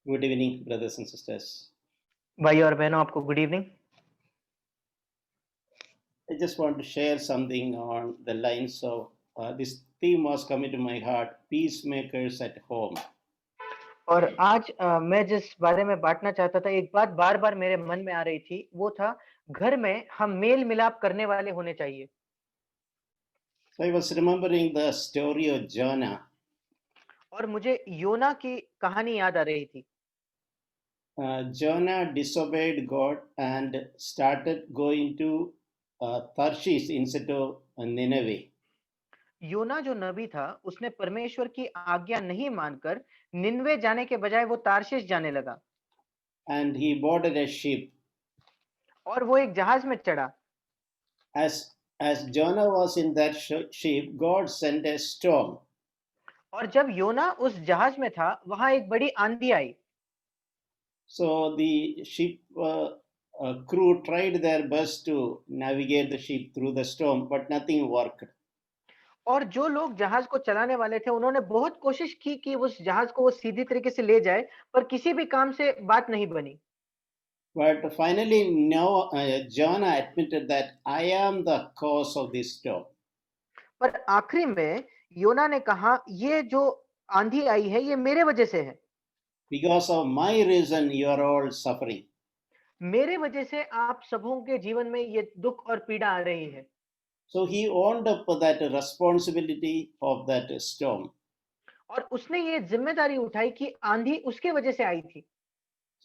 Good evening, brothers and sisters. भाई और बहनों आपको good evening. I just want to share something on the lines of this theme was coming to my heart peacemakers at home. और आज मैं जिस बारे में बाँटना चाहता था, एक बात बार-बार मेरे मन में आ रही थी, वो था घर में हम मेल-मिलाप करने वाले होने चाहिए। So I was remembering the story of Jonah. और मुझे योना की कहानी याद आ रही थी। Jonah disobeyed God and started going to Tarshish instead of Nineveh. योना जो नबी था, उसने परमेश्वर की आज्ञा नहीं मानकर निनवे जाने के बजाय वो तार्शिश जाने लगा And he boarded a ship. और वो एक जहाज में चढ़ा। As Jonah was in that ship, God sent a storm. और जब योना उस जहाज में था, वहाँ एक बड़ी आंधी आई। So the ship crew tried their best to navigate the ship through the storm, but nothing worked. और जो लोग जहाज को चलाने वाले थे, उन्होंने बहुत कोशिश की कि उस जहाज को वो सीधी तरीके से ले जाए, पर किसी भी काम से बात नहीं बनी। But finally, Jonah admitted that I am the cause of this storm. पर आखिरी में योना ने कहा, ये जो आंधी आई है, ये मेरे वजह से है। Because of my reason, you are all suffering. मेरे वजह से आप सबों के जीवन में ये दुख और पीड़ा आ रही है। So he owned up that responsibility of that storm. और उसने ये जिम्मेदारी उठाई कि आंधी उसके वजह से आई थी।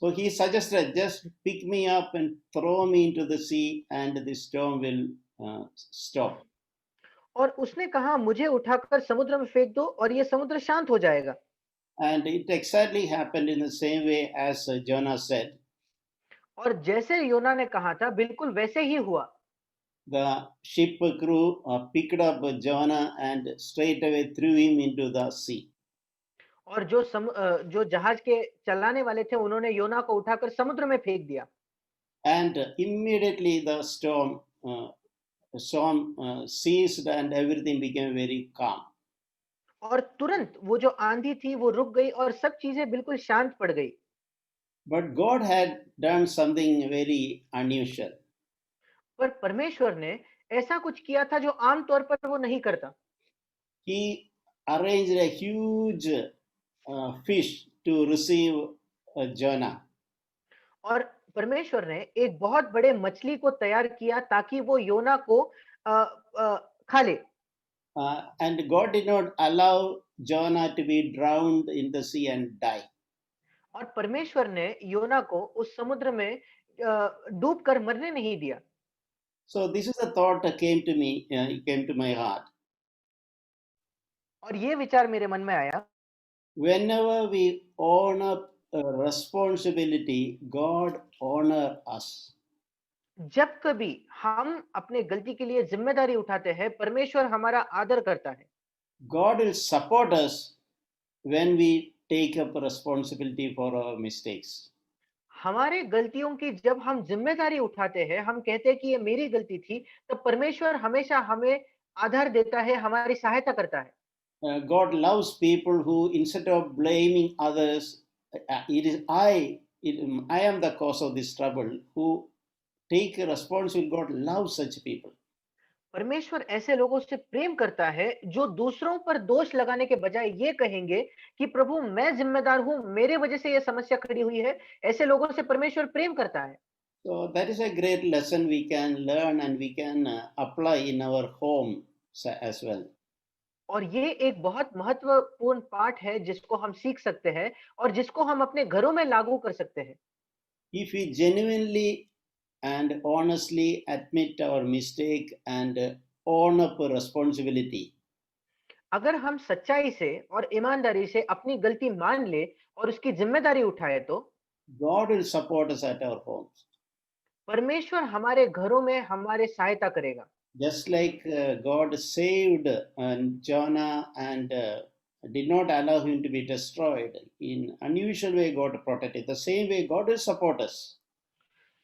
So he suggested just pick me up and throw me into the sea, and the storm will stop. और उसने कहा, मुझे उठाकर समुद्र में फेंक दो और ये समुद्र शांत हो जाएगा। And it exactly happened in the same way as Jonah said. और जैसे योना ने कहा था, बिल्कुल वैसे ही हुआ। The ship crew picked up Jonah and straight away threw him into the sea. और जो जहाज के चलाने वाले थे, उन्होंने योना को उठाकर समुद्र में फेंक दिया। And immediately the storm ceased and everything became very calm. और तुरंत वो जो आंधी थी, वो रुक गई और सब चीजें बिल्कुल शांत पड़ गई। But God had done something very unusual. पर परमेश्वर ने ऐसा कुछ किया था जो आम तौर पर वो नहीं करता। He arranged a huge fish to receive Jonah. और परमेश्वर ने एक बहुत बड़े मछली को तैयार किया ताकि वो योना को खा ले। And God did not allow Jonah to be drowned in the sea and die. और परमेश्वर ने योना को उस समुद्र में डूब कर मरने नहीं दिया। So this is a thought that came to me, came to my heart. और ये विचार मेरे मन में आया, Whenever we own up a responsibility, God honor us. जब कभी हम अपने गलती के लिए जिम्मेदारी उठाते हैं, परमेश्वर हमारा आदर करता है। God will support us when we take up responsibility for our mistakes. हमारे गलतियों की जब हम जिम्मेदारी उठाते हैं, हम कहते हैं कि ये मेरी गलती थी, तब परमेश्वर हमेशा हमें आधार देता है, हमारी सहायता करता है। God loves people who, instead of blaming others, I am the cause of this trouble, who take responsibility. God loves such people. परमेश्वर ऐसे लोगों से प्रेम करता है जो दूसरों पर दोष लगाने के बजाय ये कहेंगे कि प्रभु मैं जिम्मेदार हूं, मेरे वजह से ये समस्या खड़ी हुई है। ऐसे लोगों से परमेश्वर प्रेम करता है। So that is a great lesson we can learn and we can apply in our home as well. और ये एक बहुत महत्वपूर्ण पाठ है जिसको हम सीख सकते हैं और जिसको हम अपने घरों में लागू कर सकते हैं। If we genuinely and honestly admit our mistake and own up a responsibility, अगर हम सच्चाई से और ईमानदारी से अपनी गलती मान ले और उसकी जिम्मेदारी उठाए तो God will support us at our homes. परमेश्वर हमारे घरों में हमारे सहायता करेगा। Just like God saved Jonah and did not allow him to be destroyed, in unusual way God protected. The same way God will support us.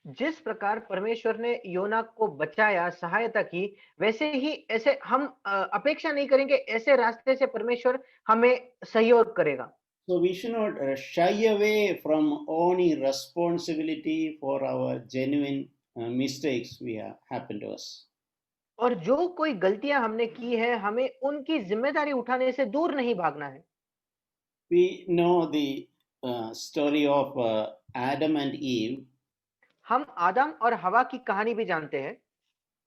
जिस प्रकार परमेश्वर ने योना को बचाया, सहायता की, वैसे ही ऐसे हम अपेक्षा नहीं करेंगे ऐसे रास्ते से परमेश्वर हमें सहयोग करेगा। So we should not shy away from owning responsibility for our genuine mistakes we have happened to us. और जो कोई गलतियां हमने की है, हमें उनकी जिम्मेदारी उठाने से दूर नहीं भागना है। We know the story of Adam and Eve हम आदम और हवा की कहानी भी जानते हैं।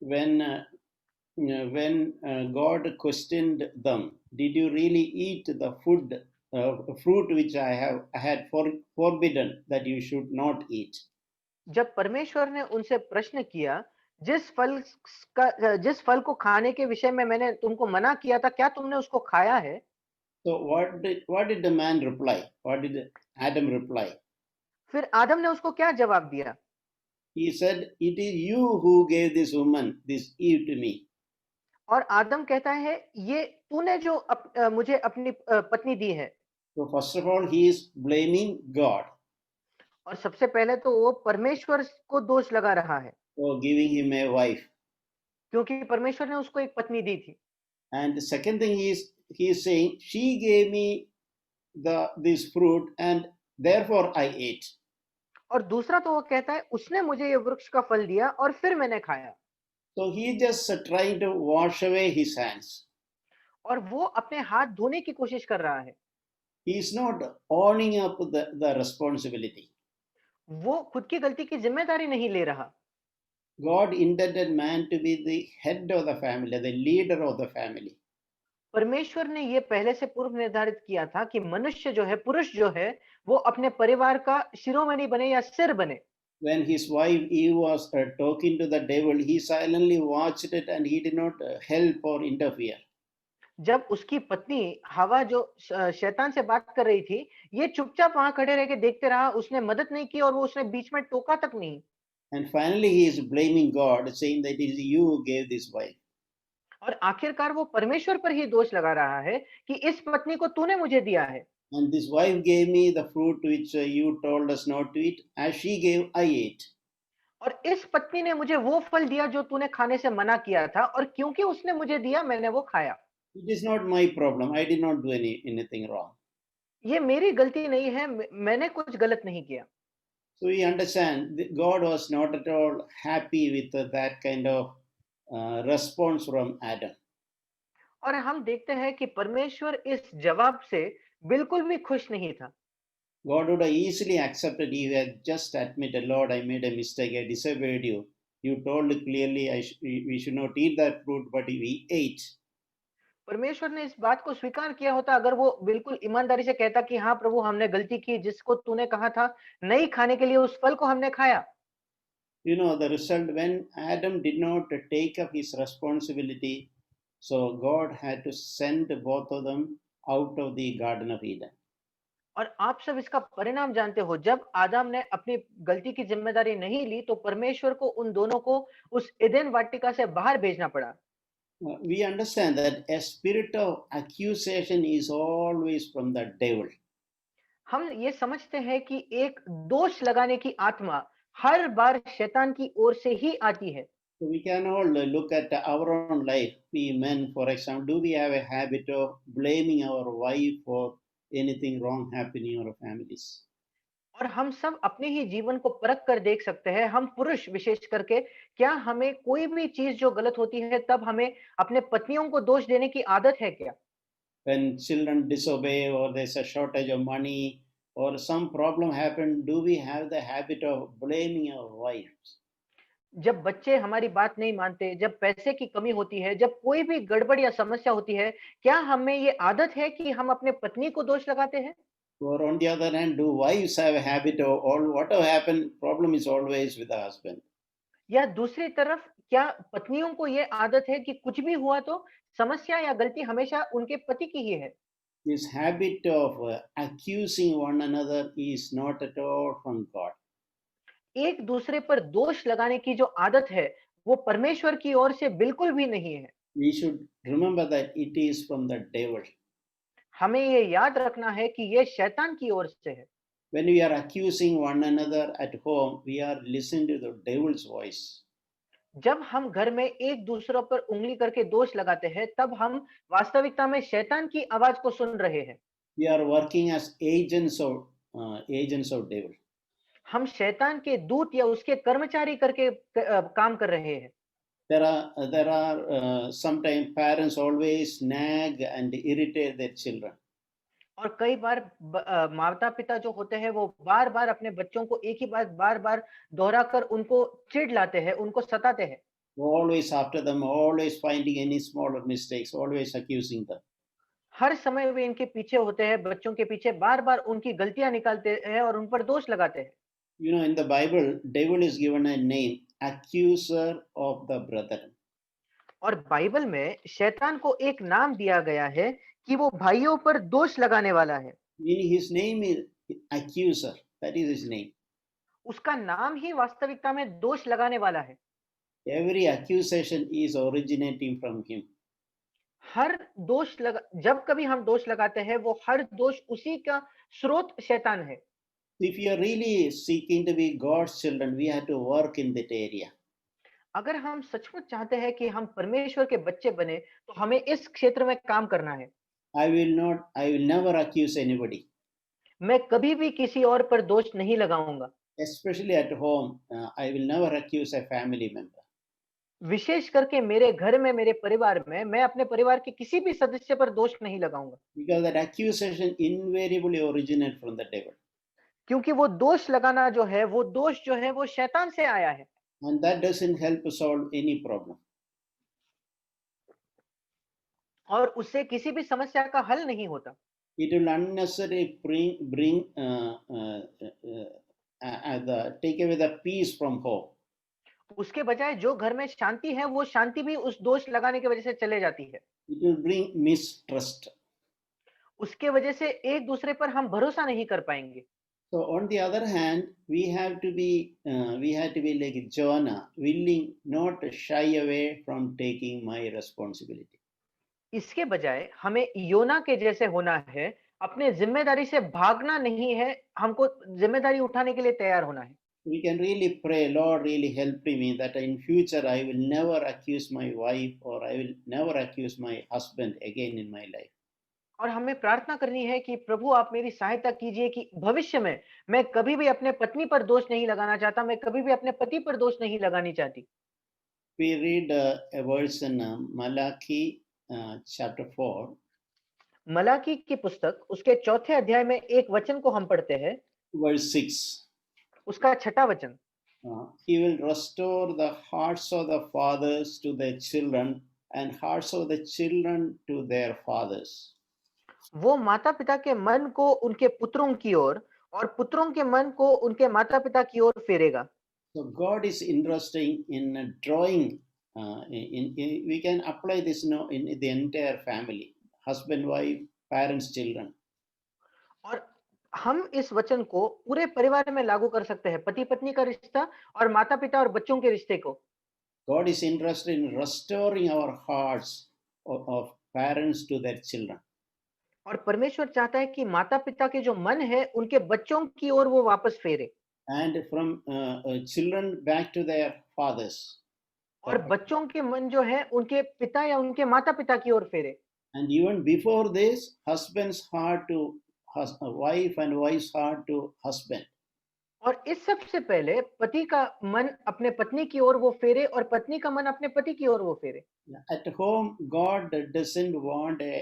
when God questioned them, "Did you really eat the fruit which I had forbidden that you should not eat?" जब परमेश्वर ने उनसे प्रश्न किया, जिस फल को खाने के विषय में मैंने तुमको मना किया था, क्या तुमने उसको खाया है? So what did the man reply? What did Adam reply? फिर आदम ने उसको क्या जवाब दिया? He said, "It is you who gave this woman this Eve to me." और आदम कहता है, ये तूने जो मुझे अपनी पत्नी दी है। So first of all, he is blaming God और सबसे पहले तो वो परमेश्वर को दोष लगा रहा है, for giving him a wife. क्योंकि परमेश्वर ने उसको एक पत्नी दी थी। And the second thing is he is saying, "She gave me this fruit and therefore I ate." और दूसरा तो वो कहता है, उसने मुझे ये वृक्ष का फल दिया और फिर मैंने खाया। So he just trying to wash away his hands. और वो अपने हाथ धोने की कोशिश कर रहा है। He is not owning up the responsibility. वो खुद की गलती की जिम्मेदारी नहीं ले रहा। God intended man to be the head of the family, the leader of the family. परमेश्वर ने ये पहले से पूर्व निर्धारित किया था कि मनुष्य जो है, पुरुष जो है, वो अपने परिवार का शिरोमणि बने या सिर बने। When his wife Eve was talking to the devil, he silently watched it and he did not help or interfere. जब उसकी पत्नी हवा जो शैतान से बात कर रही थी, ये चुपचाप वहां खड़े रह के देखते रहा, उसने मदद नहीं की और वो उसने बीच में टोका तक नहीं। And finally, he is blaming God, saying that it is you who gave this wife. और आखिरकार वो परमेश्वर पर ही दोष लगा रहा है कि इस पत्नी को तूने मुझे दिया है। And this wife gave me the fruit which you told us not to eat. As she gave, I ate. और इस पत्नी ने मुझे वो फल दिया जो तूने खाने से मना किया था, और क्योंकि उसने मुझे दिया, मैंने वो खाया। It is not my problem. I did not do anything wrong. ये मेरी गलती नहीं है, मैंने कुछ गलत नहीं किया। So we understand that God was not at all happy with that kind of response from Adam. और हम देखते हैं कि परमेश्वर इस जवाब से बिल्कुल भी खुश नहीं था। God would have easily accepted if he had just admitted, "Lord, I made a mistake. I disobeyed you. You told clearly we should not eat that fruit, but we ate." परमेश्वर ने इस बात को स्वीकार किया होता अगर वो बिल्कुल ईमानदारी से कहता कि हाँ प्रभु, हमने गलती की, जिसको तूने कहा था नहीं खाने के लिए, उस फल को हमने खाया। You know, the result when Adam did not take up his responsibility, so God had to send both of them out of the Garden of Eden. और आप सब इसका परिणाम जानते हो, जब आदम ने अपनी गलती की जिम्मेदारी नहीं ली, तो परमेश्वर को उन दोनों को उस एदेन वाटिका से बाहर भेजना पड़ा। We understand that a spirit of accusation is always from the devil. हम ये समझते हैं कि एक दोष लगाने की आत्मा हर बार शैतान की ओर से ही आती है। So we can all look at our own life. We men, for example, do we have a habit of blaming our wife for anything wrong happening in our families? और हम सब अपने ही जीवन को परख कर देख सकते हैं, हम पुरुष विशेष करके, क्या हमें कोई भी चीज जो गलत होती है तब हमें अपने पत्नियों को दोष देने की आदत है क्या? When children disobey or there's a shortage of money or some problem happen, do we have the habit of blaming our wives? जब बच्चे हमारी बात नहीं मानते, जब पैसे की कमी होती है, जब कोई भी गड़बड़ या समस्या होती है, क्या हमें ये आदत है कि हम अपने पत्नी को दोष लगाते हैं? Or on the other hand, do wives have a habit of all whatever happened, problem is always with the husband? या दूसरी तरफ, क्या पत्नियों को ये आदत है कि कुछ भी हुआ तो समस्या या गलती हमेशा उनके पति की ही है? This habit of accusing one another is not at all from God. एक दूसरे पर दोष लगाने की जो आदत है, वो परमेश्वर की ओर से बिल्कुल भी नहीं है। We should remember that it is from the devil. हमें ये याद रखना है कि ये शैतान की ओर से है। When we are accusing one another at home, we are listening to the devil's voice. जब हम घर में एक दूसरों पर उंगली करके दोष लगाते हैं, तब हम वास्तविकता में शैतान की आवाज को सुन रहे हैं। We are working as agents of devil. हम शैतान के दूत या उसके कर्मचारी करके काम कर रहे हैं। There are sometimes parents always nag and irritate their children. और कई बार माता-पिता जो होते हैं वो बार-बार अपने बच्चों को एक ही बात बार-बार दोहराकर उनको चिढ़ लाते हैं, उनको सताते हैं। Always after them, always finding any smaller mistakes, always accusing them. हर समय वे इनके पीछे होते हैं, बच्चों के पीछे बार-बार उनकी गलतियाँ निकालते हैं और उन पर दोष लगाते हैं। You know, in the Bible, devil is given a name, accuser of the brethren. और बाइबल में शैतान को एक नाम दिया गया है कि वो भाइयों पर दोष लगाने वाला है। Meaning his name is accuser. That is his name. उसका नाम ही वास्तविकता में दोष लगाने वाला है। Every accusation is originating from him. हर जब कभी हम दोष लगाते हैं वो हर दोष उसी का स्रोत शैतान है। If you are really seeking to be God's children, we have to work in that area. अगर हम सचमुच चाहते हैं कि हम परमेश्वर के बच्चे बने तो हमें इस क्षेत्र में काम करना है। I will never accuse anybody, मैं कभी भी किसी और पर दोष नहीं लगाऊंगा। especially at home. I will never accuse a family member. विशेष करके मेरे घर में, मेरे परिवार में मैं अपने परिवार के किसी भी सदस्य पर दोष नहीं लगाऊंगा। Because that accusation invariably originates from the devil. क्योंकि वो दोष लगाना जो है, वो दोष जो है वो शैतान से आया है। And that doesn't help solve any problem. और उससे किसी भी समस्या का हल नहीं होता। It will unnecessarily take away the peace from home. उसके बजाय जो घर में शांति है, वो शांति भी उस दोष लगाने की वजह से चले जाती है। It will bring mistrust. उसके वजह से एक दूसरे पर हम भरोसा नहीं कर पाएंगे। So on the other hand, we have to be like Jonah, willing not to shy away from taking my responsibility. इसके बजाय हमें योना के जैसे होना है, अपने जिम्मेदारी से भागना नहीं है, हमको जिम्मेदारी उठाने के लिए तैयार होना है। We can really pray, Lord, really help me that in future I will never accuse my wife or I will never accuse my husband again in my life. और हमें प्रार्थना करनी है कि प्रभु आप मेरी सहायता कीजिए कि भविष्य में मैं कभी भी अपने पत्नी पर दोष नहीं लगाना चाहता, मैं कभी भी अपने पति पर दोष नहीं लगानी चाहती। We read a verse in Malachi chapter 4. Malachi की पुस्तक उसके चौथे अध्याय में एक वचन को हम पढ़ते हैं, Verse 6. उसका छठा वचन। He will restore the hearts of the fathers to their children and hearts of the children to their fathers. वो माता पिता के मन को उनके पुत्रों की ओर और पुत्रों के मन को उनके माता पिता की ओर फेरेगा। So God is interested in drawing. We can apply this now in the entire family, husband, wife, parents, children. और हम इस वचन को पूरे परिवार में लागू कर सकते हैं, पति पत्नी का रिश्ता और माता पिता और बच्चों के रिश्ते को। God is interested in restoring our hearts of parents to their children. और परमेश्वर चाहता है कि माता पिता के जो मन है उनके बच्चों की ओर वो वापस फेरे And from children back to their fathers. और बच्चों के मन जो है उनके पिता या उनके माता पिता की ओर फेरे। And even before this, husband's heart to wife and wife's heart to husband. और इस सबसे पहले पति का मन अपने पत्नी की ओर वो फेरे और पत्नी का मन अपने पति की ओर वो फेरे। At home, God doesn't want a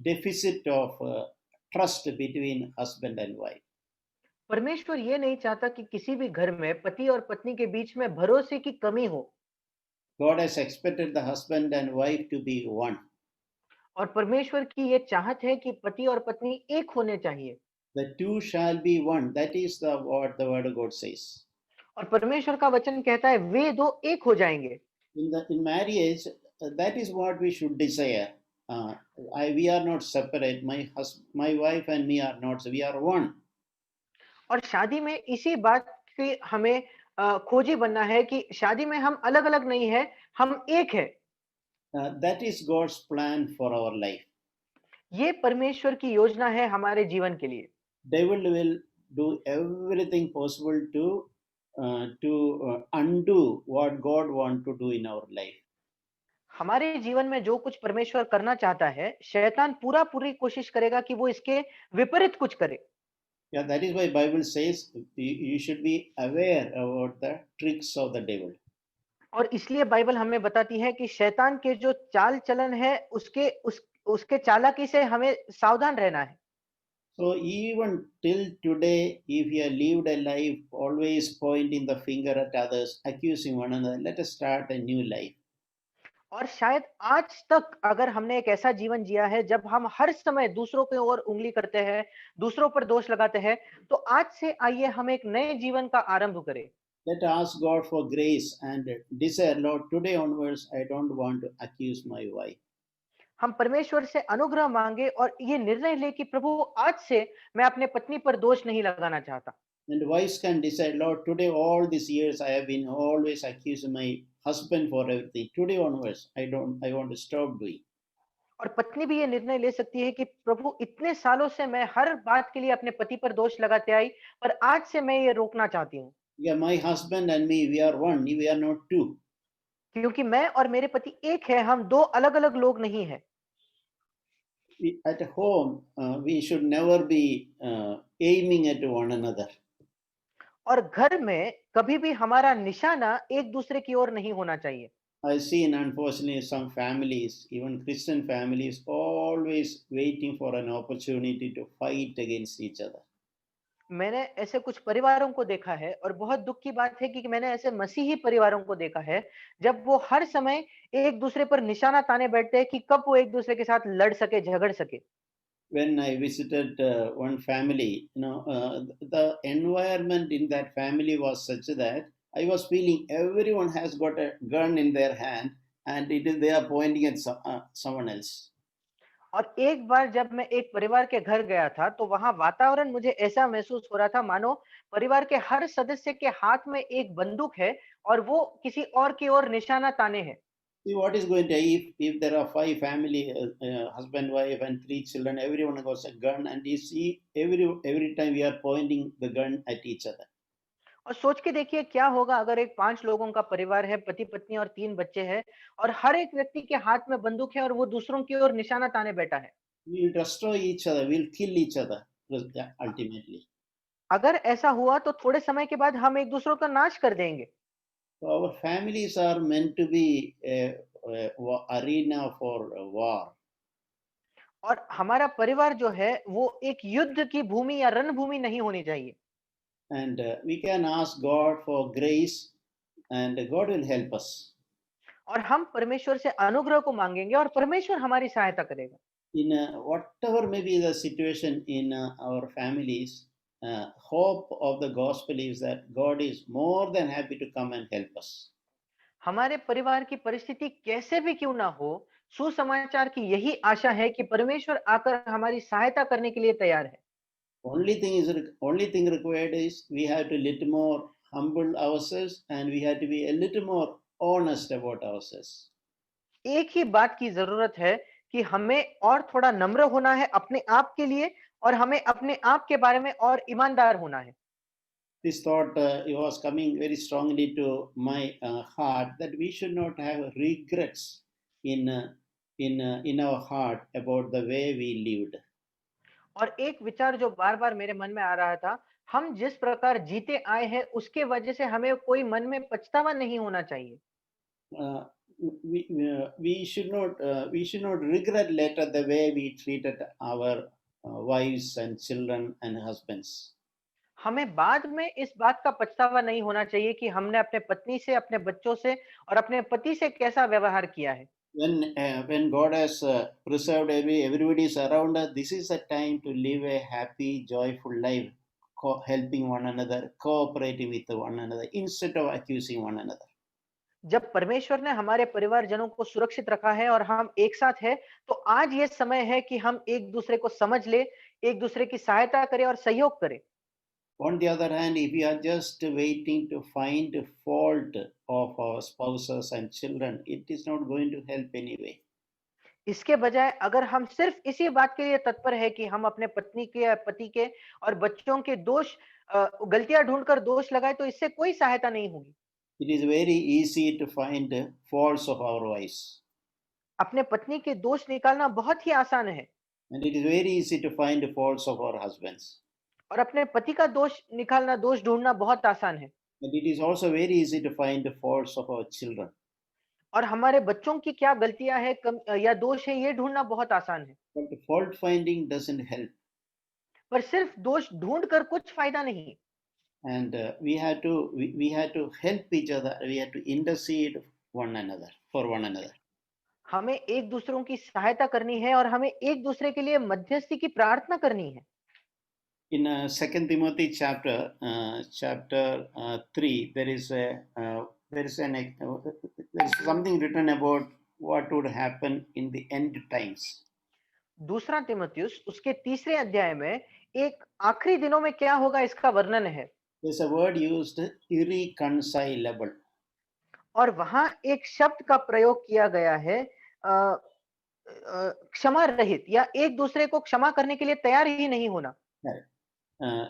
deficit of trust between husband and wife. परमेश्वर ये नहीं चाहता कि किसी भी घर में पति और पत्नी के बीच में भरोसे की कमी हो। God has expected the husband and wife to be one. और परमेश्वर की ये चाहत है कि पति और पत्नी एक होने चाहिए। The two shall be one. That is what the word of God says. और परमेश्वर का वचन कहता है वे दो एक हो जाएंगे। In marriage, that is what we should desire. We are not separate. My wife and me are not. We are one. और शादी में इसी बात की हमें खोजी बनना है कि शादी में हम अलग अलग नहीं है, हम एक है। That is God's plan for our life. ये परमेश्वर की योजना है हमारे जीवन के लिए। Devil will do everything possible to undo what God wants to do in our life. हमारे जीवन में जो कुछ परमेश्वर करना चाहता है, शैतान पूरा पूरी कोशिश करेगा कि वो इसके विपरीत कुछ करे। Yeah, that is why Bible says you should be aware about the tricks of the devil. और इसलिए बाइबल हमें बताती है कि शैतान के जो चाल चलन है उसके चालाकी से हमें सावधान रहना है। So even till today, if you have lived a life always pointing the finger at others, accusing one another, let us start a new life. और शायद आज तक अगर हमने एक ऐसा जीवन जिया है जब हम हर समय दूसरों की ओर उंगली करते हैं, दूसरों पर दोष लगाते हैं, तो आज से आइए हम एक नए जीवन का आरंभ करें। Let us ask God for grace and desire, Lord, today onwards, I don't want to accuse my wife. हम परमेश्वर से अनुग्रह मांगे और ये निर्णय ले कि प्रभु आज से मैं अपने पत्नी पर दोष नहीं लगाना चाहता। And wives can decide, Lord, today all these years I have been always accusing my husband for everything. Today onwards, I want to stop doing. और पत्नी भी ये निर्णय ले सकती है कि प्रभु इतने सालों से मैं हर बात के लिए अपने पति पर दोष लगाते आई, पर आज से मैं ये रोकना चाहती हूँ। Yeah, my husband and me, we are one, we are not two. क्योंकि मैं और मेरे पति एक है, हम दो अलग-अलग लोग नहीं हैं। At home, we should never be aiming at one another. और घर में कभी भी हमारा निशाना एक दूसरे की ओर नहीं होना चाहिए। I've seen, unfortunately, some families, even Christian families, always waiting for an opportunity to fight against each other. मैंने ऐसे कुछ परिवारों को देखा है और बहुत दुख की बात है कि मैंने ऐसे मसीही परिवारों को देखा है, जब वो हर समय एक दूसरे पर निशाना ताने बैठते हैं कि कब वो एक दूसरे के साथ लड़ सके, झगड़ सके। When I visited one family, the environment in that family was such that I was feeling everyone has got a gun in their hand and they are pointing at someone else. और एक बार जब मैं एक परिवार के घर गया था, तो वहाँ वातावरण मुझे ऐसा महसूस हो रहा था मानो परिवार के हर सदस्य के हाथ में एक बंदूक है और वो किसी और की ओर निशाना ताने हैं। See what is going to if there are five family, husband, wife, and three children, everyone has a gun, and you see every time we are pointing the gun at each other. और सोच के देखिए क्या होगा अगर एक 5 लोगों का परिवार है, पति-पत्नी और 3 बच्चे हैं और हर एक व्यक्ति के हाथ में बंदूक है और वो दूसरों की ओर निशाना ताने बैठा है। We'll destroy each other. We'll kill each other. Ultimately, अगर ऐसा हुआ तो थोड़े समय के बाद हम एक दूसरों का नाश कर देंगे। so our families are meant to be a arena for war. और हमारा परिवार जो है वो एक युद्ध की भूमि या रणभूमि नहीं होनी चाहिए। And we can ask God for grace, and God will help us. और हम परमेश्वर से अनुग्रह को मांगेंगे और परमेश्वर हमारी सहायता करेगा। In whatever may be the situation in our families, hope of the gospel is that God is more than happy to come and help us. हमारे परिवार की परिस्थिति कैसे भी क्यों ना हो, सुसमाचार की यही आशा है कि परमेश्वर आकर हमारी सहायता करने के लिए तैयार है। Only thing required is we have to little more humble ourselves, and we have to be a little more honest about ourselves. एक ही बात की जरूरत है कि हमें और थोड़ा नम्र होना है अपने आप के लिए और हमें अपने आप के बारे में और ईमानदार होना है। This thought was coming very strongly to my heart that we should not have regrets in in our heart about the way we lived. और एक विचार जो बार-बार मेरे मन में आ रहा था, हम जिस प्रकार जीते आए हैं उसके वजह से हमें कोई मन में पछतावा नहीं होना चाहिए। Uh, we should not regret later the way we treated our wives and children and husbands. हमें बाद में इस बात का पछतावा नहीं होना चाहिए कि हमने अपने पत्नी से, अपने बच्चों से और अपने पति से कैसा व्यवहार किया है। When God has preserved everybody is around us, this is a time to live a happy, joyful life, helping one another, cooperating with one another, instead of accusing one another. जब परमेश्वर ने हमारे परिवारजनों को सुरक्षित रखा है और हम एक साथ हैं, तो आज ये समय है कि हम एक दूसरे को समझ लें, एक दूसरे की सहायता करें और सहयोग करें। On the other hand, if we are just waiting to find fault of our spouses and children, it is not going to help anyway. इसके बजाय अगर हम सिर्फ इसी बात के लिए तत्पर है कि हम अपने पत्नी के या पति के और बच्चों के दोष गलतियां ढूंढकर दोष लगाए तो इससे कोई सहायता नहीं होगी। It is very easy to find faults of our wives. अपने पत्नी के दोष निकालना बहुत ही आसान है and it is very easy to find the faults of our husbands. और अपने पति का दोष निकालना, दोष ढूंढना बहुत आसान है And it is also very easy to find the faults of our children. और हमारे बच्चों की क्या गलतियां हैं, या दोष है, ये ढूंढना बहुत आसान है। But fault finding doesn't help. पर सिर्फ दोष ढूंढ कर कुछ फायदा नहीं। And we had to help each other. We had to intercede one another for one another. हमें एक दूसरों की सहायता करनी है और हमें एक दूसरे के लिए मध्यस्थी की प्रार्थना करनी है। In Second Timothy chapter 3, there is something written about what would happen in the end times. दूसरा तिमुथियुस उसके तीसरे अध्याय में एक आखिरी दिनों में क्या होगा इसका वर्णन है There's a word used, irreconcilable. और वहां एक शब्द का प्रयोग किया गया है, क्षमा रहित, या एक दूसरे को क्षमा करने के लिए तैयार ही नहीं होना। Right.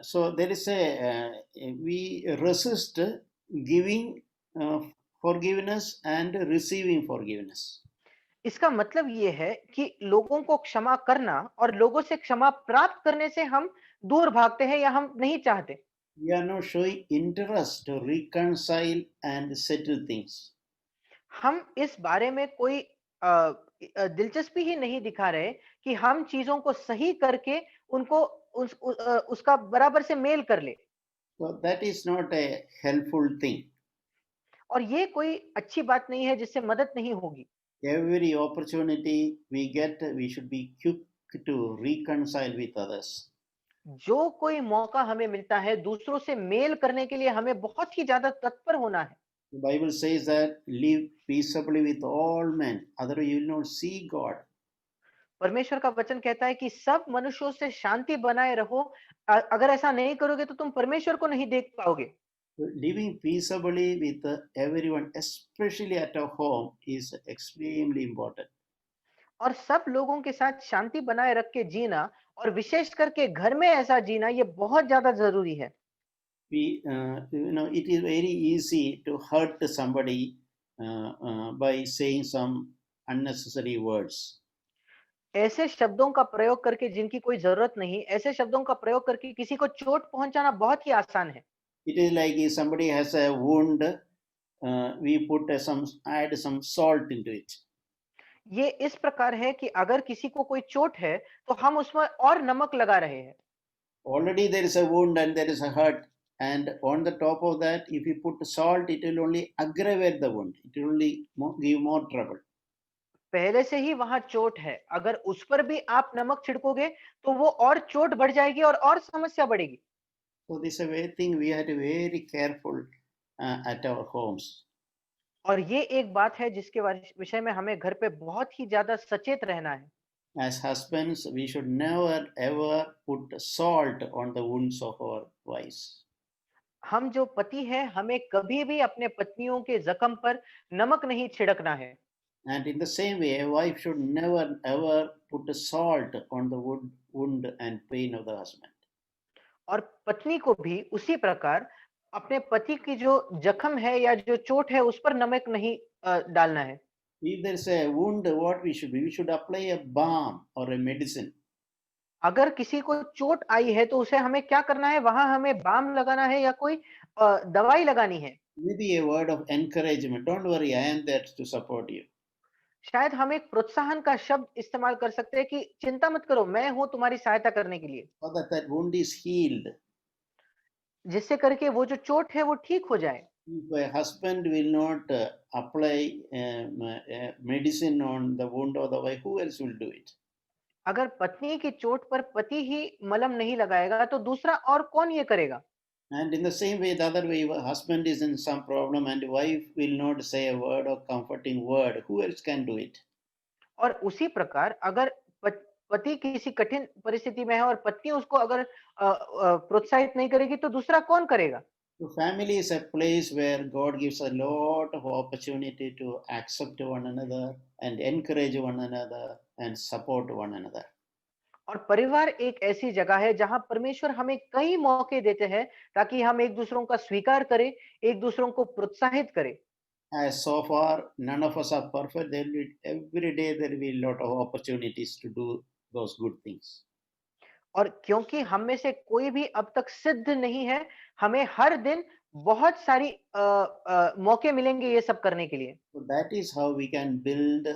So there is we resist giving forgiveness and receiving forgiveness. इसका मतलब ये है कि लोगों को क्षमा करना और लोगों से क्षमा प्राप्त करने से हम दूर भागते हैं या हम नहीं चाहते। We are not showing interest to reconcile and settle things. हम इस बारे में कोई दिलचस्पी ही नहीं दिखा रहे कि हम चीजों को सही करके उनको उसका बराबर से मेल कर ले। So that is not a helpful thing. और ये कोई अच्छी बात नहीं है जिससे मदद नहीं होगी। Every opportunity we get, we should be quick to reconcile with others. जो कोई मौका हमें मिलता है दूसरों से मेल करने के लिए हमें बहुत ही ज्यादा तत्पर होना है। The Bible says that live peaceably with all men, otherwise you will not see God. परमेश्वर का वचन कहता है कि सब मनुष्यों से शांति बनाए रहो, अगर ऐसा नहीं करोगे तो तुम परमेश्वर को नहीं देख पाओगे। So living peaceably with everyone, especially at our home, is extremely important. और सब लोगों के साथ शांति बनाए रख के जीना और विशेष करके घर में ऐसा जीना ये बहुत ज्यादा जरूरी है। It is very easy to hurt somebody by saying some unnecessary words. ऐसे शब्दों का प्रयोग करके जिनकी कोई जरूरत नहीं, ऐसे शब्दों का प्रयोग करके किसी को चोट पहुंचाना बहुत ही आसान है। It is like if somebody has a wound, we add some salt into it. ये इस प्रकार है कि अगर किसी को कोई चोट है तो हम उसमें और नमक लगा रहे हैं। Already there is a wound and there is a hurt, and on the top of that, if you put salt, it will only aggravate the wound. It will only give more trouble. पहले से ही वहां चोट है, अगर उस पर भी आप नमक छिड़कोगे तो वो और चोट बढ़ जाएगी और समस्या बढ़ेगी। So this is a very thing we have to be very careful at our homes. और ये एक बात है जिसके विषय में हमें घर पे बहुत ही ज्यादा सचेत रहना है। As husbands, we should never ever put salt on the wounds of our wives. हम जो पति हैं हमें कभी भी अपने पत्नियों के जख्म पर नमक नहीं छिड़कना है। And in the same way, a wife should never ever put salt on the wound and pain of the husband. और पत्नी को भी उसी प्रकार अपने पति की जो जख्म है या जो चोट है उस पर नमक नहीं डालना है। If there is a wound, what we should apply a balm or a medicine. अगर किसी को चोट आई है तो उसे हमें क्या करना है, वहां हमें बाम लगाना है या कोई दवाई लगानी है। Maybe a word of encouragement. Don't worry, I am there to support you. शायद हम एक प्रोत्साहन का शब्द इस्तेमाल कर सकते हैं कि चिंता मत करो, मैं हूं तुम्हारी सहायता करने के लिए, So that that wound is healed. जिससे करके वो जो चोट है वो ठीक हो जाए। If a husband will not apply medicine on the wound of the wife, who else will do it? अगर पत्नी की चोट पर पति ही मलहम नहीं लगाएगा तो दूसरा और कौन ये करेगा। And in the same way, the other way, if a husband is in some problem and wife will not say a word or comforting word, who else can do it? और उसी प्रकार अगर पति किसी कठिन परिस्थिति में है और पत्नी उसको अगर प्रोत्साहित नहीं करेगी तो दूसरा कौन करेगा। So family is a place where God gives a lot of opportunity to accept one another and encourage one another and support one another. और परिवार एक ऐसी जगह है जहां परमेश्वर हमें कई मौके देते हैं ताकि हम एक दूसरों का स्वीकार करें, एक दूसरों को प्रोत्साहित करें। as so far none of us are perfect, there will be every day there will be a lot of opportunities to do those good things. और क्योंकि हम में से कोई भी अब तक सिद्ध नहीं है, हमें हर दिन बहुत सारी मौके मिलेंगे ये सब करने के लिए। So that is how we can build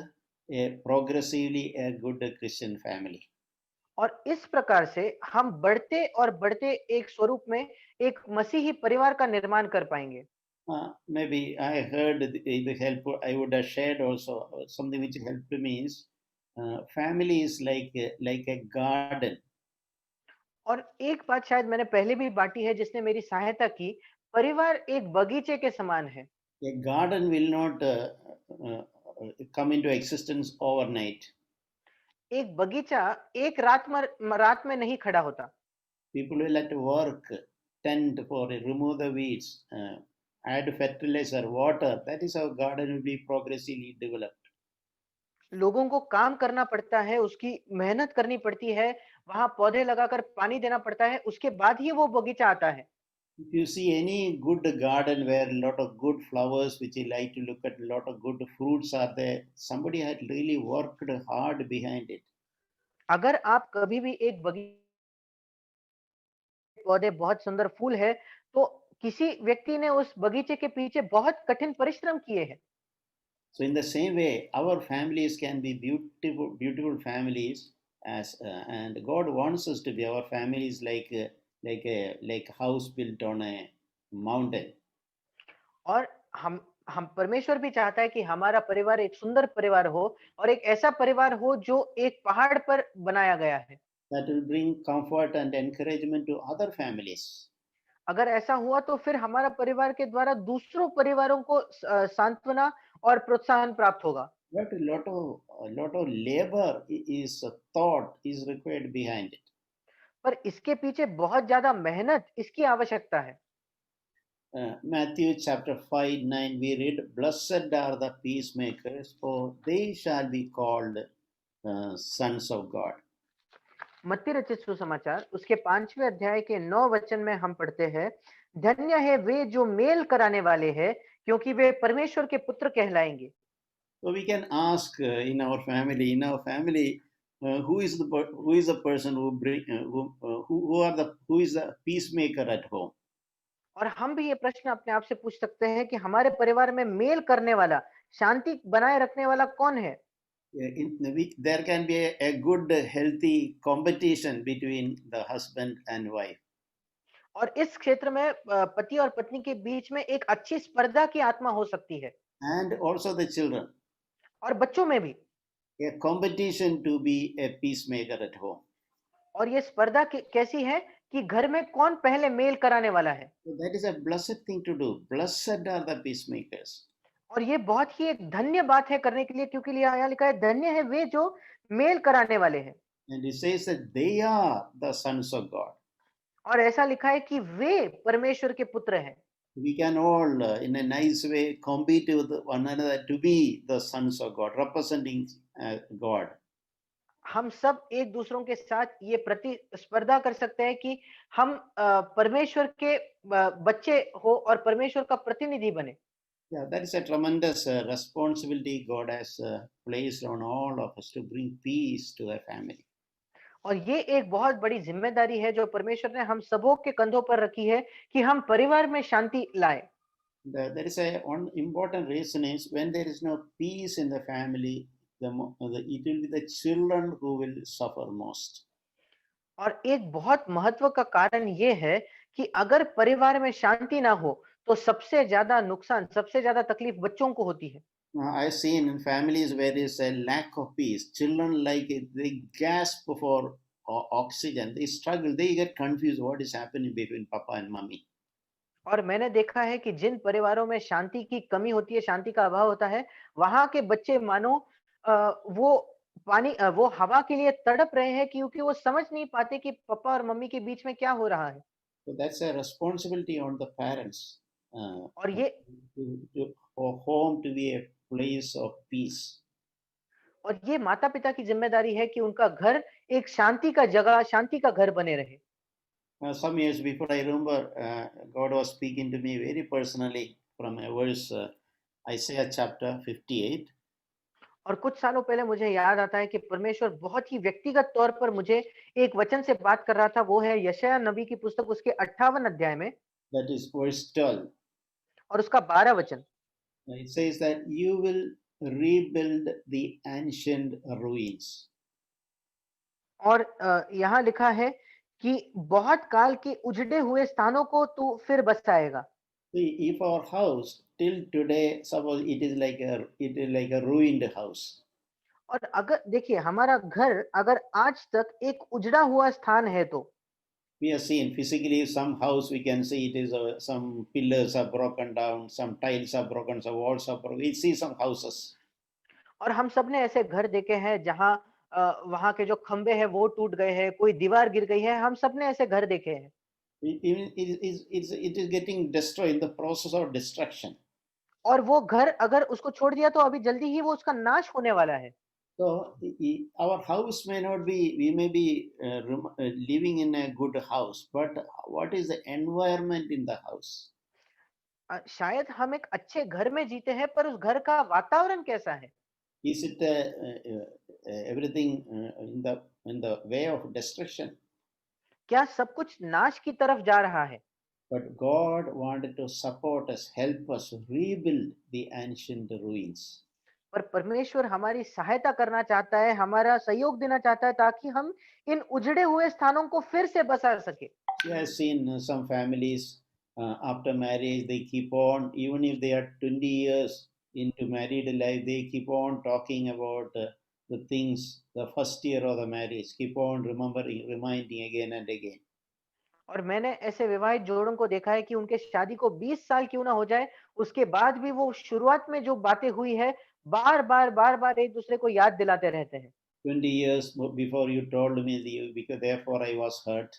a progressively a good Christian family. और इस प्रकार से हम बढ़ते और बढ़ते एक स्वरूप में एक मसीही परिवार का निर्माण कर पाएँगे। Maybe I heard the help I would have shared also something which helped me is family is like a garden. और एक बात शायद मैंने पहले भी बाँटी है जिसने मेरी सहायता की, परिवार एक बगीचे के समान है। A garden will not uh, come into existence overnight. एक बगीचा एक रात में नहीं खड़ा होता। People will have to work, tend for remove the weeds, add fertilizer, water. That is how garden will be progressively developed. लोगों को काम करना पड़ता है, उसकी मेहनत करनी पड़ती है, वहाँ पौधे लगाकर पानी देना पड़ता है, उसके बाद ही वो बगीचा आता है। If you see any good garden where a lot of good flowers, which you like to look at, a lot of good fruits are there, somebody had really worked hard behind it. अगर आप कभी भी एक बगी पौधे बहुत सुंदर फूल है, तो किसी व्यक्ति ने उस बगीचे के पीछे बहुत कठिन परिश्रम किए हैं। So in the same way, our families can be beautiful, beautiful families, and God wants us to be. Our families like a house built on a mountain. और हम परमेश्वर भी चाहता है कि हमारा परिवार एक सुंदर परिवार हो और एक ऐसा परिवार हो जो एक पहाड़ पर बनाया गया है। That will bring comfort and encouragement to other families. अगर ऐसा हुआ तो फिर हमारा परिवार के द्वारा दूसरों परिवारों को सांत्वना और प्रोत्साहन प्राप्त होगा। But a lot of labor is thought is required behind it. पर इसके पीछे बहुत ज्यादा मेहनत इसकी आवश्यकता है। Matthew chapter 5 9 we read, "Blessed are the peacemakers, for they shall be called sons of God." मत्ती रचित सुसमाचार उसके 5वें अध्याय के 9 वचन में हम पढ़ते हैं, धन्य है वे जो मेल कराने वाले हैं, क्योंकि वे परमेश्वर के पुत्र कहलाएंगे। So we can ask in our family, who is the person who bring who is the peacemaker at home? और हम भी ये प्रश्न अपने आप से पूछ सकते हैं कि हमारे परिवार में मेल करने वाला, शांति बनाए रखने वाला कौन है? In which there can be a good healthy competition between the husband and wife. और इस क्षेत्र में पति और पत्नी के बीच में एक अच्छी स्पर्धा की आत्मा हो सकती है And also the children, और बच्चों में भी। a competition to be a peacemaker at home. और ये स्पर्धा कैसी है कि घर में कौन पहले मेल कराने वाला है। So that is a blessed thing to do. Blessed are the peacemakers. और ये बहुत ही एक धन्य बात है करने के लिए, क्योंकि यहाँ लिखा है धन्य है वे जो मेल कराने वाले हैं। And it says that they are the sons of God. और ऐसा लिखा है कि वे परमेश्वर के पुत्र हैं। We can all, in a nice way, compete with one another to be the sons of God, representing God. हम सब एक दूसरों के साथ ये प्रतिस्पर्धा कर सकते हैं कि हम परमेश्वर के बच्चे हो और परमेश्वर का प्रतिनिधि बने। Yeah, that is a tremendous responsibility God has placed on all of us to bring peace to the family. और ये एक बहुत बड़ी जिम्मेदारी है जो परमेश्वर ने हम सबों के कंधों पर रखी है कि हम परिवार में शांति लाए। There is a one important reason is when there is no peace in the family, it will be the children who will suffer most. और एक बहुत महत्व का कारण ये है कि अगर परिवार में शांति ना हो तो सबसे ज्यादा नुकसान, सबसे ज्यादा तकलीफ बच्चों को होती है। I've seen in families where there is a lack of peace, children they gasp for oxygen, they struggle, they get confused what is happening between papa and mommy. और मैंने देखा है कि जिन परिवारों में शांति की कमी होती है, शांति का अभाव होता है, वहां के बच्चे मानो वो वो हवा के लिए तड़प रहे हैं, क्योंकि वो समझ नहीं पाते कि पापा और मम्मी के बीच में क्या हो रहा है। So that's a responsibility on the parents और ये for home to be a place of peace. माता पिता की जिम्मेदारी है कि उनका घर एक शांति का घर बने रहे। Some years before, I remember God was speaking to me very personally from a verse. Isaiah chapter 58. और कुछ सालों पहले मुझे याद आता है कि परमेश्वर बहुत ही व्यक्तिगत तौर पर मुझे एक वचन से बात कर रहा था, वो है यशायाह नबी की पुस्तक उसके 58 अध्याय में That is verse 12. और उसका 12 वचन। It says that you will rebuild the ancient ruins. और यहाँ लिखा है कि बहुत काल के उजड़े हुए स्थानों को तू फिर बसाएगा। See, if our house till today, suppose it is like a ruined house. और अगर देखिए हमारा घर अगर आज तक एक उजड़ा हुआ स्थान है तो We have seen physically some house, we can see it is some pillars are broken down, some tiles are broken, some walls are broken. We see some houses. और हम सब ने ऐसे घर देखे हैं जहाँ वहाँ के जो खंबे हैं वो टूट गए हैं, कोई दीवार गिर गई है, हम सब ने ऐसे घर देखे हैं। It is getting destroyed in the process of destruction. और वो घर अगर उसको छोड़ दिया तो अभी जल्दी ही वो उसका नाश होने वाला है। So our house may not be, we may be living in a good house, but what is the environment in the house? शायद हम एक अच्छे घर में जीते हैं पर उस घर का वातावरण कैसा है? Is it everything in the way of destruction? क्या सब कुछ नाश की तरफ जा रहा है? But God wanted to support us, help us rebuild the ancient ruins. पर परमेश्वर हमारी सहायता करना चाहता है, हमारा सहयोग देना चाहता है ताकि हम इन उजड़े हुए स्थानों को फिर से बसा सके। He has seen some families after marriage, they keep on, even if they are 20 years into married life, they keep on talking about the things, the first year of the marriage, keep on remembering, reminding again and again. और मैंने ऐसे विवाहित जोड़ों को देखा है कि उनके शादी को 20 साल क्यों ना हो जाए, उसके बाद भी वो शुरुआत में जो बातें हुई है, बार-बार एक दूसरे को याद दिलाते रहते हैं। 20 years before you told me, because therefore I was hurt.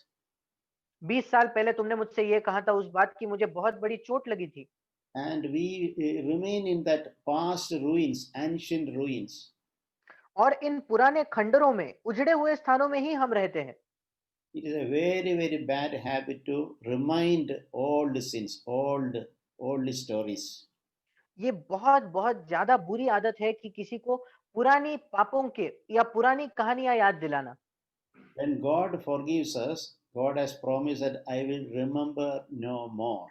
20 साल पहले तुमने मुझसे ये कहा था, उस बात की मुझे बहुत बड़ी चोट लगी थी। And we remain in that past ruins, ancient ruins. और इन पुराने खंडरों में, उजड़े हुए स्थानों में ही हम रहते हैं। It is a very, very bad habit to remind old sins, old stories. ये बहुत ज़्यादा बुरी आदत है कि किसी को पुरानी पापों के या पुरानी कहानियाँ याद दिलाना। When God forgives us, God has promised that I will remember no more.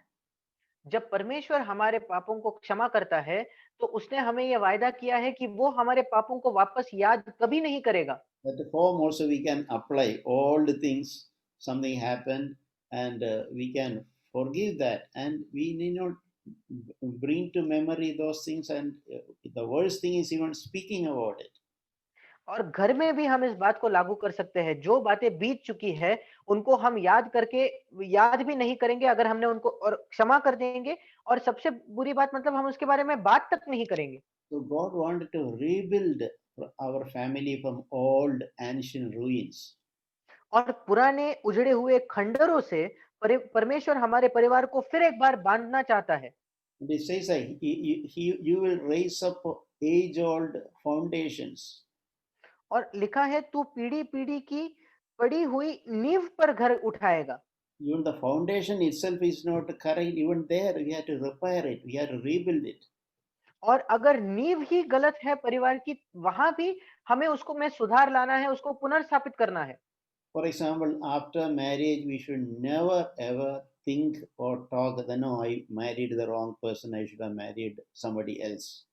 जब परमेश्वर हमारे पापों को क्षमा करता है, तो उसने हमें ये वायदा किया है कि वो हमारे पापों को वापस याद कभी नहीं करेगा। At home also we can apply all the things, something happened, and we can forgive that, and we need not bring to memory those things. And the worst thing is even speaking about it. और घर में भी हम इस बात को लागू कर सकते हैं, जो बातें बीत चुकी है, उनको हम याद करके याद भी नहीं करेंगे अगर हमने उनको और क्षमा कर देंगे और सबसे बुरी बात मतलब हम उसके बारे में बात तक नहीं करेंगे। So God wanted to rebuild our family from old ancient ruins. और पुराने उजड़े हुए खंडरों से परमेश्वर हमारे परिवार को फिर एक बार बांधना चाहता है। And it says that you will raise up age-old foundations. और लिखा है तू पीढ़ी-पीढ़ी की पड़ी हुई नींव पर घर उठाएगा। Even the foundation itself is not correct. Even there, we have to repair it. We have to rebuild it. और अगर नींव ही गलत है परिवार की, वहां भी हमें उसको में सुधार लाना है, उसको पुनर्स्थापित करना है। For example, after marriage, we should never ever think or talk that no, I married the wrong person. I should have married somebody else.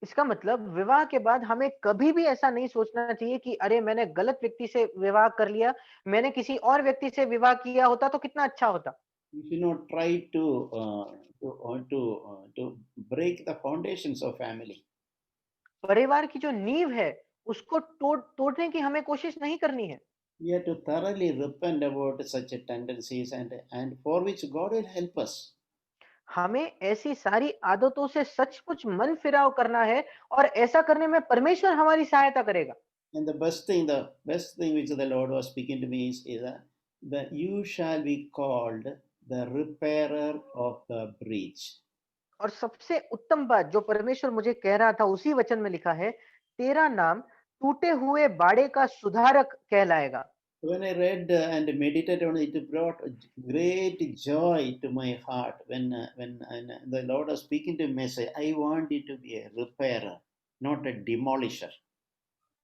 इसका मतलब विवाह के बाद हमें कभी भी ऐसा नहीं सोचना चाहिए कि अरे मैंने गलत व्यक्ति से विवाह कर लिया, मैंने किसी और व्यक्ति से विवाह किया होता तो कितना अच्छा होता। We should not try to break the foundations of family. परिवार की जो नींव है, उसको तोड़ने की हमें कोशिश नहीं करनी है। We have to thoroughly repent about such tendencies, and for which God will help us. हमें ऐसी सारी आदतों से सचमुच मन फिराव करना है और ऐसा करने में परमेश्वर हमारी सहायता करेगा। And the best thing which the Lord was speaking to me is that you shall be called the repairer of the breach. और सबसे उत्तम बात जो परमेश्वर मुझे कह रहा था उसी वचन में लिखा है, तेरा नाम टूटे हुए बाड़े का सुधारक कहलाएगा। When I read and meditated on it, it brought a great joy to my heart. When the Lord was speaking to me, say, I want you to be a repairer, not a demolisher.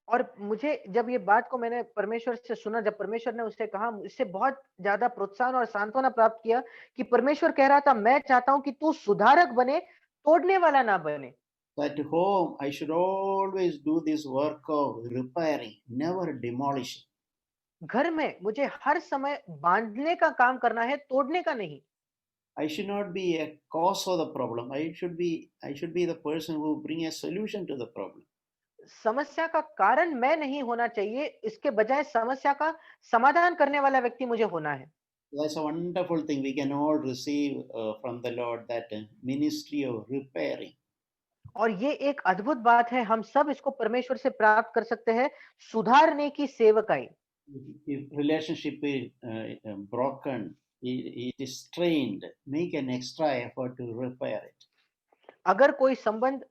और मुझे जब ये बात को मैंने परमेश्वर से सुना, जब परमेश्वर ने उससे कहा, इससे बहुत ज़्यादा प्रोत्साहन और सांत्वना प्राप्त किया कि परमेश्वर कह रहा था, मैं चाहता हूँ कि तू सुधारक बने, तोड़ने वाला ना बने। So at home, I should always do this work of repairing, never demolishing. घर में मुझे हर समय बाँधने का काम करना है, तोड़ने का नहीं। I should not be a cause of the problem. I should be the person who bring a solution to the problem. समस्या का कारण मैं नहीं होना चाहिए, इसके बजाय समस्या का समाधान करने वाला व्यक्ति मुझे होना है। That's a wonderful thing we can all receive from the Lord, that ministry of repairing. और ये एक अद्भुत बात है, हम सब इसको परमेश्वर से प्राप्त कर सकते हैं, सुधारने की सेवकाई। If relationship is broken, it is strained, make an extra effort to repair it. अगर कोई संबंध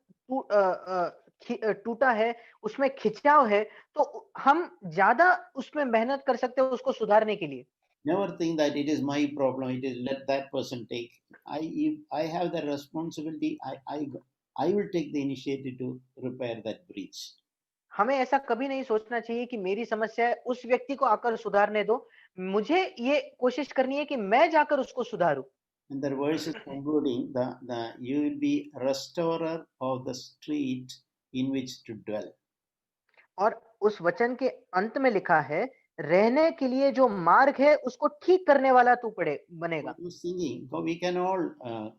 टूटा है, उसमें खिंचाव है, तो हम ज़्यादा उसमें मेहनत कर सकते हैं उसको सुधारने के लिए। Never think that it is my problem. It is let that person take. If I have the responsibility, I will take the initiative to repair that breach. हमें ऐसा कभी नहीं सोचना चाहिए कि मेरी समस्या है, उस व्यक्ति को आकर सुधारने दो। मुझे ये कोशिश करनी है कि मैं जाकर उसको सुधारूँ। And the verse is concluding, the you will be restorer of the street in which to dwell. और उस वचन के अंत में लिखा है, रहने के लिए जो मार्ग है, उसको ठीक करने वाला तू बनेगा। What is singing? So we can all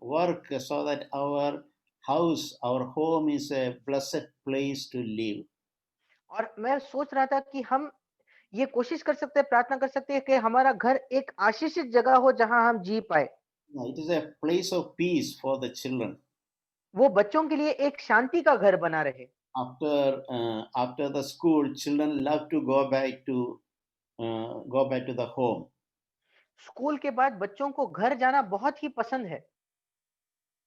work so that our house, our home is a blessed place to live. और मैं सोच रहा था कि हम ये कोशिश कर सकते हैं, प्रार्थना कर सकते हैं कि हमारा घर एक आशीषित जगह हो जहाँ हम जी पाएँ। It is a place of peace for the children. वो बच्चों के लिए एक शांति का घर बना रहे। After the school, children love to go back to the home. School के बाद बच्चों को घर जाना बहुत ही पसंद है।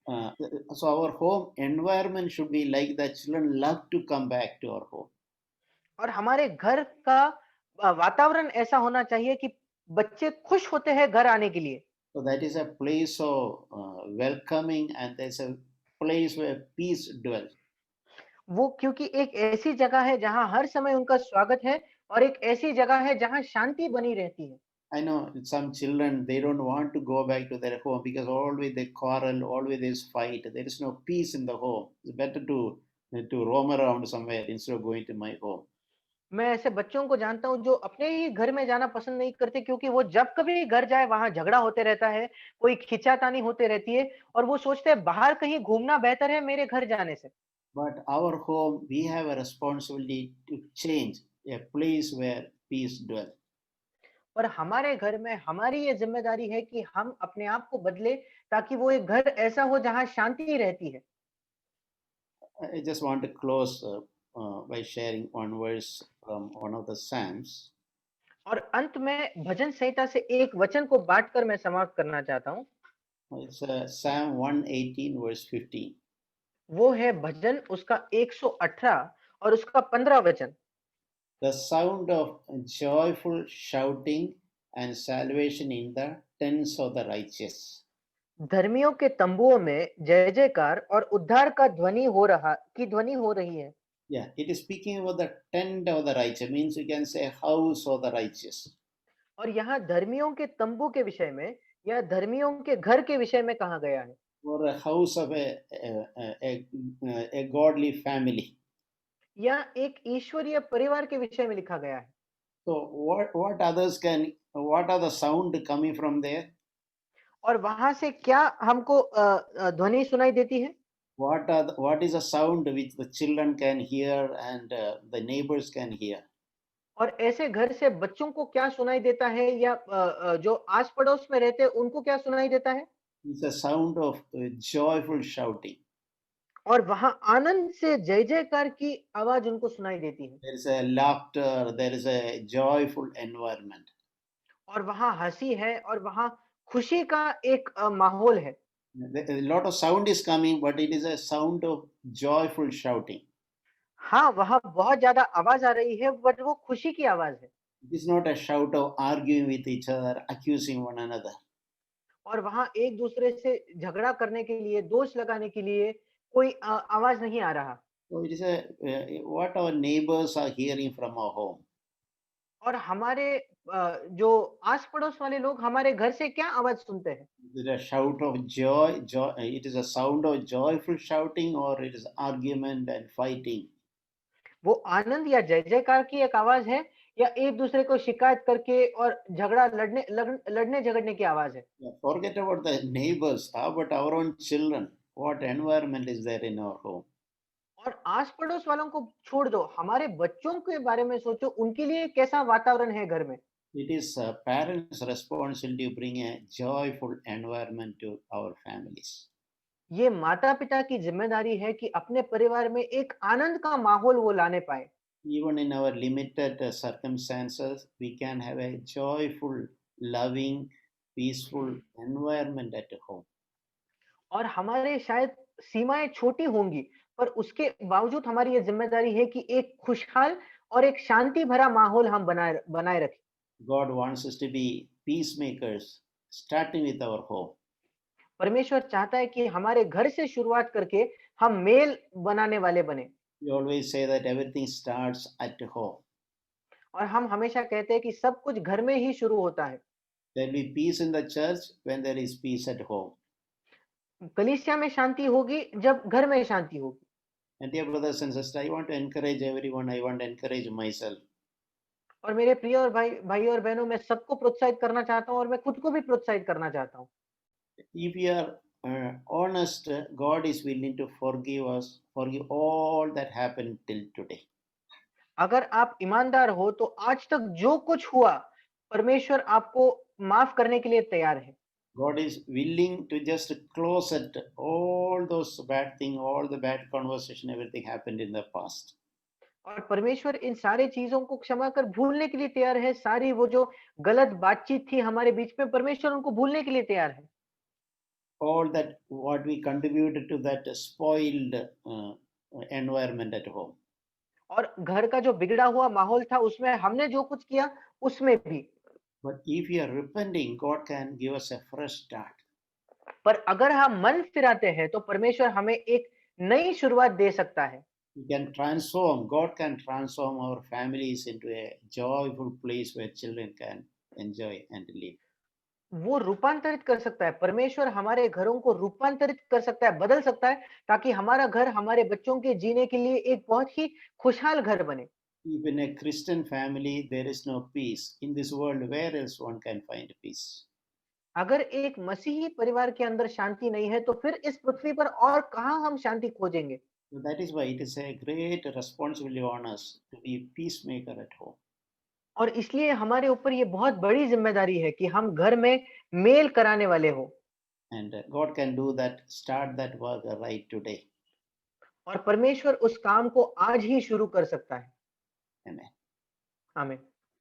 Uh, so our home environment should be like that. Children love to come back to our home. और हमारे घर का वातावरण ऐसा होना चाहिए कि बच्चे खुश होते हैं घर आने के लिए। So that is a place of welcoming, and there's a place where peace dwells. वो क्योंकि एक ऐसी जगह है जहाँ हर समय उनका स्वागत है और एक ऐसी जगह है जहाँ शांति बनी रहती है। I know some children, they don't want to go back to their home because always they quarrel, always there's fight. There is no peace in the home. It's better to roam around somewhere instead of going to my home. मैं ऐसे बच्चों को जानता हूँ जो अपने ही घर में जाना पसंद नहीं करते क्योंकि वो जब कभी घर जाए वहां झगड़ा होते रहता है, कोई खींचातानी होते रहती है और वो सोचते हैं बाहर कहीं घूमना बेहतर है मेरे घर जाने से। But our home, we have a responsibility to change a place where peace dwells. और हमारे घर में हमारी ये जिम्मेदारी है कि हम अपने आप को बदले ताकि वो एक घर ऐसा हो जहाँ शांति रहती है। I just want to close by sharing one verse from one of the Psalms. और अंत में भजन संहिता से एक वचन को बांटकर मैं समाप्त करना चाहता हूँ। It's Psalm 118, verse 15. वो है भजन उसका 118 और उसका 15 वचन। The sound of joyful shouting and salvation in the tents of the righteous. धर्मियों के तंबुओं में जय जयकार और उद्धार का ध्वनि हो रही है। Yeah, it is speaking about the tent of the righteous, means you can say house of the righteous. और यहाँ धर्मियों के तंबू के विषय में या धर्मियों के घर के विषय में कहा गया है। Or a house of a godly family. या एक ईश्वरीय परिवार के विषय में लिखा गया है। So what are the sound coming from there? और वहां से क्या हमको ध्वनि सुनाई देती है? What is the sound which the children can hear and the neighbors can hear? और ऐसे घर से बच्चों को क्या सुनाई देता है या जो आस पड़ोस में रहते हैं उनको क्या सुनाई देता है? It's a sound of joyful shouting. और वहां आनंद से जय जयकार की आवाज उनको सुनाई देती है। There is a laughter, there is a joyful environment. और वहां हंसी है और वहां खुशी का एक माहौल है। A lot of sound is coming, but it is a sound of joyful shouting. हाँ, वहां बहुत ज्यादा आवाज आ रही है बट वो खुशी की आवाज है। It is not a shout of arguing with each other, accusing one another. और वहाँ एक दूसरे से झगड़ा करने के लिए, दोष लगाने के लिए कोई आवाज नहीं आ रहा। So it is what our neighbors are hearing from our home. और हमारे जो आस पड़ोस वाले लोग हमारे घर से क्या आवाज सुनते हैं? Is it a shout of joy, joy? It is a sound of joyful shouting, or it is argument and fighting. वो आनंद या जय जयकार की एक आवाज है, या एक दूसरे को शिकायत करके और झगड़ा लड़ने झगड़ने की आवाज है? Yeah, forget about the neighbors. How about our own children? What environment is there in our home? और आस पड़ोस वालों को छोड़ दो, हमारे बच्चों के बारे में सोचो, उनके लिए कैसा वातावरण है घर में? It is parents' responsibility to bring a joyful environment to our families. ये माता पिता की जिम्मेदारी है कि अपने परिवार में एक आनंद का माहौल वो लाने पाए। Even in our limited circumstances, we can have a joyful, loving, peaceful environment at home. और हमारे शायद सीमाएं छोटी होंगी, पर उसके बावजूद हमारी ये जिम्मेदारी है कि एक खुशहाल और एक शांति भरा माहौल हम बनाए बनाए रखें। God wants us to be peacemakers, starting with our home. परमेश्वर चाहता है कि हमारे घर से शुरुआत करके हम मेल बनाने वाले बने। We always say that everything starts at home. और हम हमेशा कहते हैं कि सब कुछ घर में ही शुरू होता है। There will be peace in the church when there is peace at home. कलीसिया में शांति होगी जब घर में शांति होगी। And dear brothers and sisters, I want to encourage everyone. I want to encourage myself. और मेरे प्रिय और भाई और बहनों, मैं सबको प्रोत्साहित करना चाहता हूँ और मैं खुद को भी प्रोत्साहित करना चाहता हूँ। If we are honest, God is willing to forgive us, forgive all that happened till today. अगर आप ईमानदार हो तो आज तक जो कुछ हुआ, परमेश्वर आपको माफ करने के लिए तैयार है। God is willing to just close it, all those bad things, all the bad conversation, everything happened in the past. और परमेश्वर इन सारी चीजों को क्षमा कर भूलने के लिए तैयार है। सारी वो जो गलत बातचीत थी हमारे बीच में, परमेश्वर उनको भूलने के लिए तैयार है। All that what we contributed to that spoiled environment at home. और घर का जो बिगड़ा हुआ माहौल था उसमें हमने जो कुछ किया उसमें भी। But if we are repenting, God can give us a fresh start. पर अगर हम मन फिराते हैं तो परमेश्वर हमें एक नई शुरुआत दे सकता है। He can transform, God can transform our families into a joyful place where children can enjoy and live. वो रूपांतरित कर सकता है, परमेश्वर हमारे घरों को रूपांतरित कर सकता है, बदल सकता है, ताकि हमारा घर हमारे बच्चों के जीने के लिए एक बहुत ही खुशहाल घर बने। If in a Christian family there is no peace, in this world, where else one can find peace? अगर एक मसीही परिवार के अंदर शांति नहीं है तो फिर इस पृथ्वी पर और कहाँ हम शांति खोजेंगे? So that is why it is a great responsibility on us to be peacemaker at home. और इसलिए हमारे ऊपर ये बहुत बड़ी जिम्मेदारी है कि हम घर में मेल कराने वाले हो। And God can do that, start that work right today. और परमेश्वर उस काम को आज ही शुरू कर सकता है। Amen. आमीन।